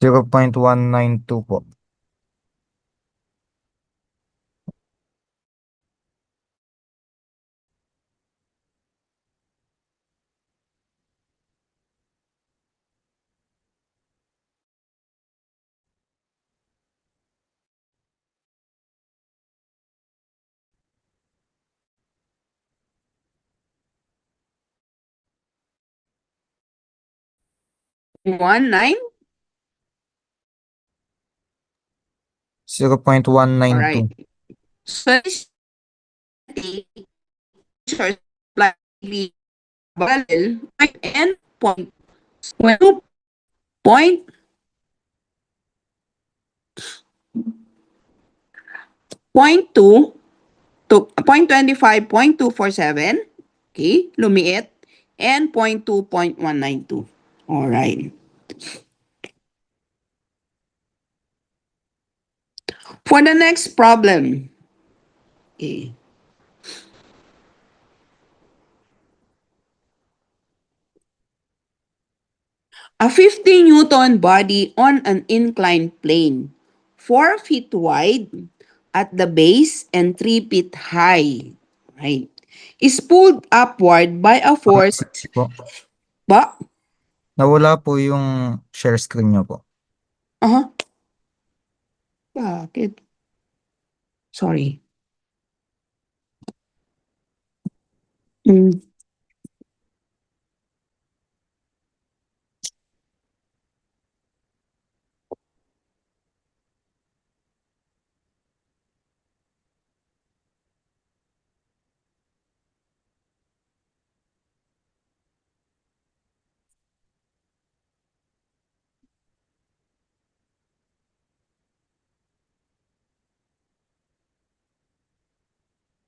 0.192 po. 0.19? 0.192. Alright. So, this is slightly parallel and point 0.2 to 0.25, 0.247, okay, lumiit, and 0.2, 0.192. All right. For the next problem, okay, a 50 Newton body on an inclined plane, 4 feet wide at the base and 3 feet high, right, is pulled upward by a force. Po. Ba? Nawala po yung share screen niyo po. Aha. Bakit? Sorry.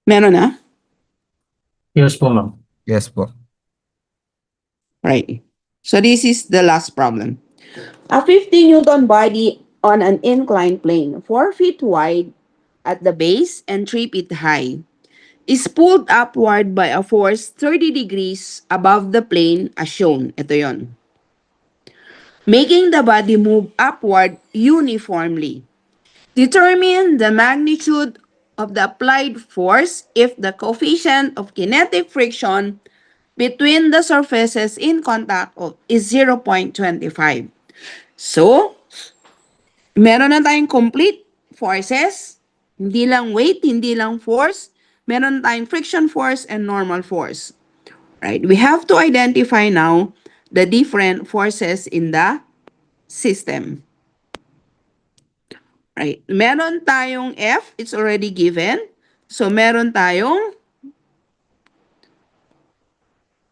Meron na? Yes po, ma'am. Yes po. Right. So this is the last problem. A 50 Newton body on an inclined plane, 4 feet wide at the base and 3 feet high, is pulled upward by a force 30 degrees above the plane as shown. Ito yon. Making the body move upward uniformly. Determine the magnitude of the applied force if the coefficient of kinetic friction between the surfaces in contact is 0.25. So, meron na tayong complete forces, hindi lang weight, hindi lang force, meron tayong friction force and normal force. Right? We have to identify now the different forces in the system. Right? Meron tayong F, it's already given. So, meron tayong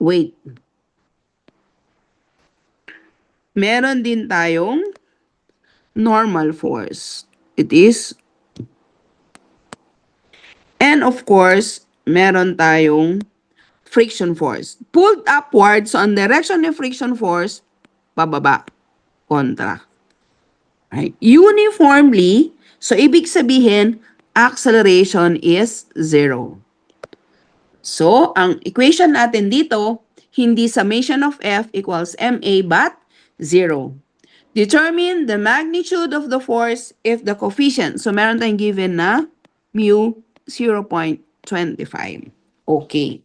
weight. Meron din tayong normal force. It is. And of course, meron tayong friction force. Pulled upward, so ang direction ng friction force, pababa, kontra. Right? Uniformly, so ibig sabihin, acceleration is 0. So, ang equation natin dito, hindi summation of F equals ma but 0. Determine the magnitude of the force if the coefficient. So, meron tayong given na mu 0.25. Okay.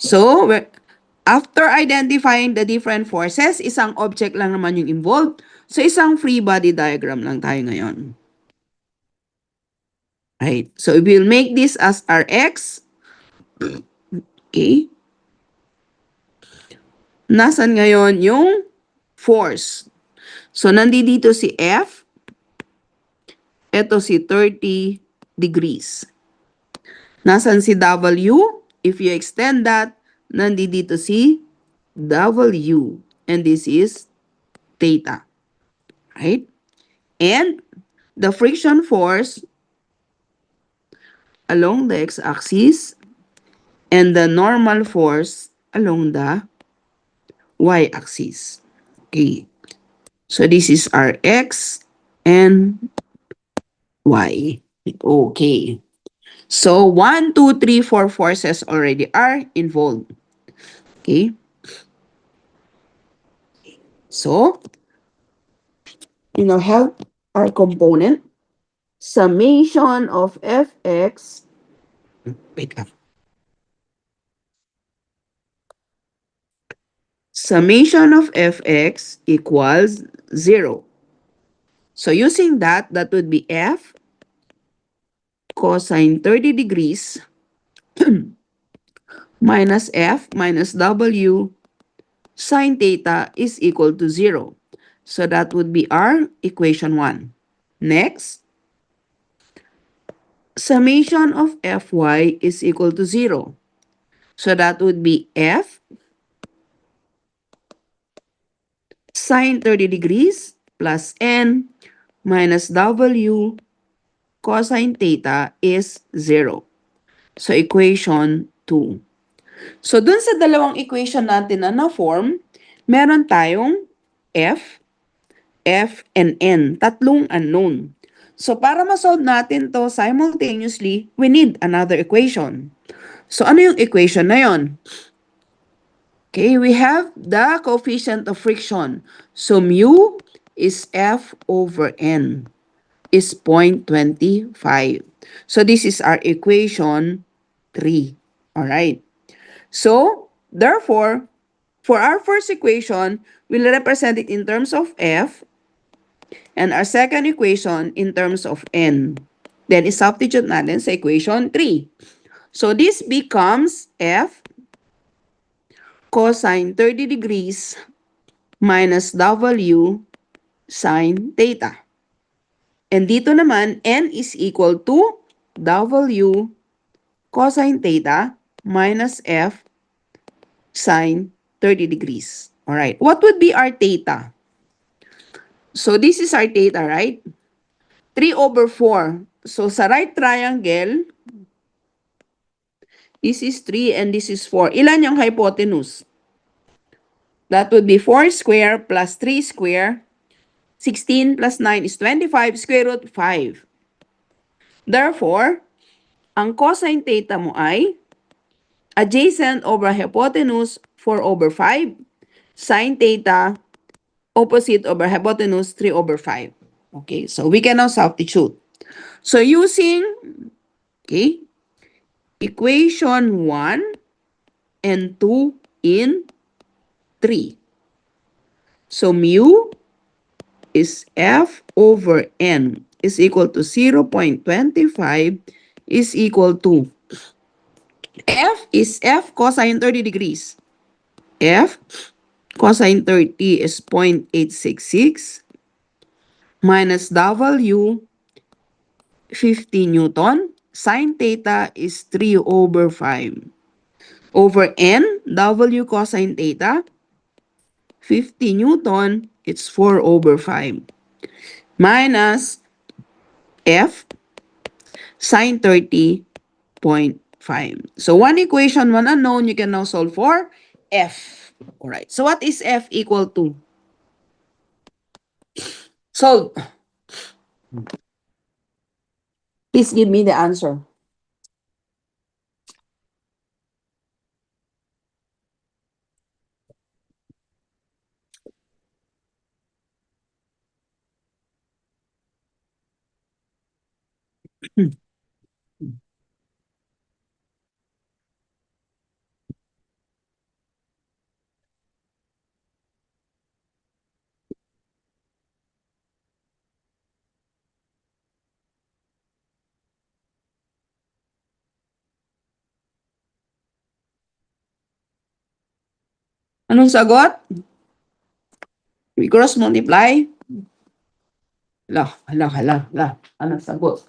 So, after identifying the different forces, isang object lang naman yung involved. So, isang free body diagram lang tayo ngayon. Right. So, we will make this as our x. Okay. Nasaan ngayon yung force? So, nandito si F. Ito si 30 degrees. Nasaan si W? If you extend that, nandito si W. And this is theta. Right? And the friction force along the x-axis and the normal force along the y-axis. Okay. So this is our x and y. Okay. So 1, 2, 3, 4 forces already are involved. Okay. So, help our component. Summation of fx. Wait lang. Summation of fx equals 0. So using that, that would be f cosine 30 degrees minus f minus w sine theta is equal to 0. So that would be our equation 1. Next, summation of Fy is equal to 0. So that would be F sine 30 degrees plus N minus W cosine theta is 0. So equation 2. So dun sa dalawang equation natin na na-form, meron tayong F, F, and N. Tatlong unknown. So para ma-solve natin to simultaneously, we need another equation. So ano yung equation na yon? Okay, we have the coefficient of friction. So mu is F over N is 0.25. So this is our equation 3. All right. So, therefore, for our first equation, we'll represent it in terms of F and our second equation in terms of N. Then, isubstitute natin sa equation 3. So, this becomes F cosine 30 degrees minus W sine theta. And dito naman, N is equal to W cosine theta minus F sine 30 degrees. All right. What would be our theta? So this is our theta, right? 3 over 4. So sa right triangle, this is 3 and this is 4. Ilan yung hypotenuse? That would be 4 square plus 3 square. 16 plus 9 is 25, square root 5. Therefore, ang cosine theta mo ay adjacent over hypotenuse 4 over 5. Sine theta opposite over hypotenuse 3 over 5. Okay, so we can now substitute. So using, okay, equation 1 and 2 in 3. So mu is F over N is equal to 0.25 is equal to F is F cosine 30 degrees. F cosine 30 is 0.866 minus W 50 Newton. Sine theta is 3 over 5. Over N, W cosine theta, 50 Newton, it's 4 over 5. Minus F sine 30.5. So one equation, one unknown, you can now solve for F. Alright, so what is F equal to? Solve. Please give me the answer. Anong sagot? We cross multiply? Hala. Anong sagot?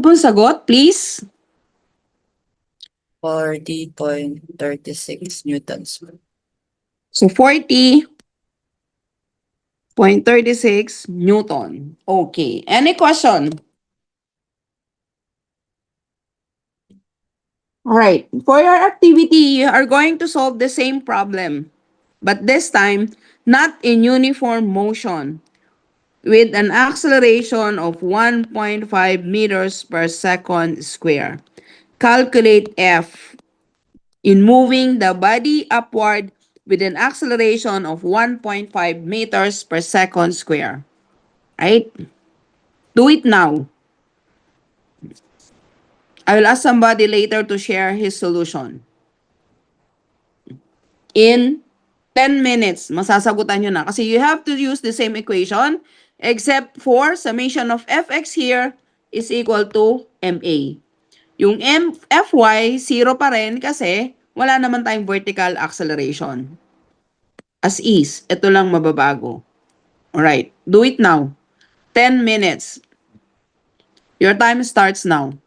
pong sagot, please? 40.36 newtons. So 40.36 Newton. Okay. Any question? Alright. For your activity, you are going to solve the same problem. But this time, not in uniform motion. With an acceleration of 1.5 meters per second square. Calculate F in moving the body upward with an acceleration of 1.5 meters per second square. Right? Do it now. I will ask somebody later to share his solution. In 10 minutes, masasagutan nyo na. Kasi you have to use the same equation except for summation of fx here is equal to ma. Yung Fy, 0 pa rin kasi wala naman tayong vertical acceleration. As is, ito lang mababago. Alright, do it now. 10 minutes. Your time starts now.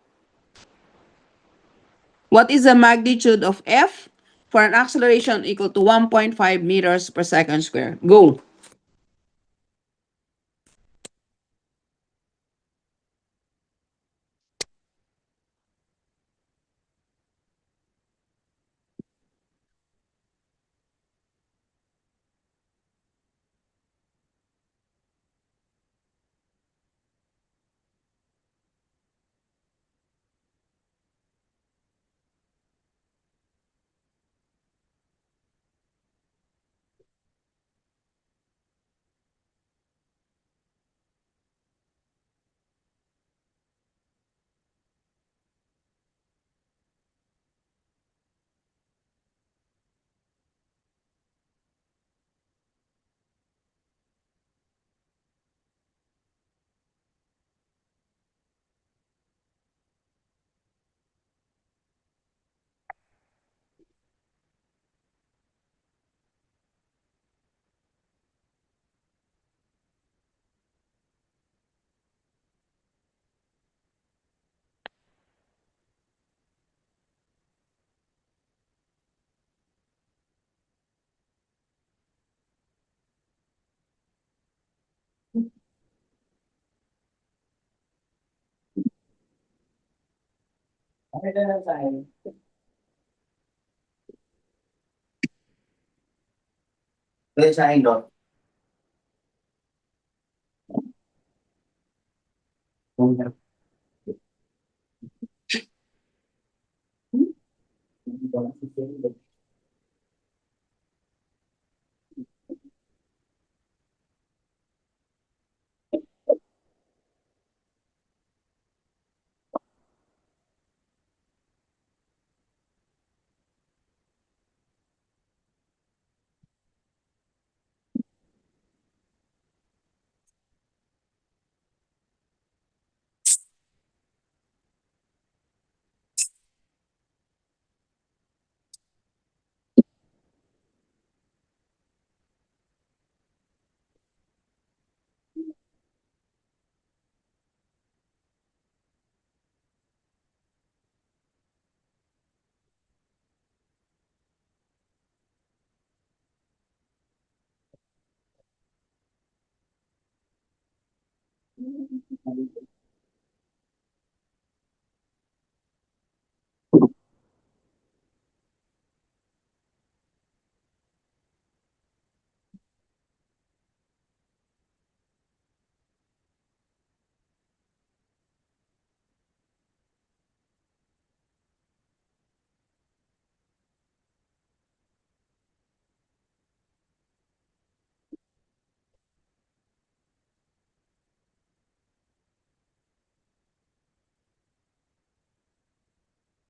What is the magnitude of F for an acceleration equal to 1.5 meters per second square? Go.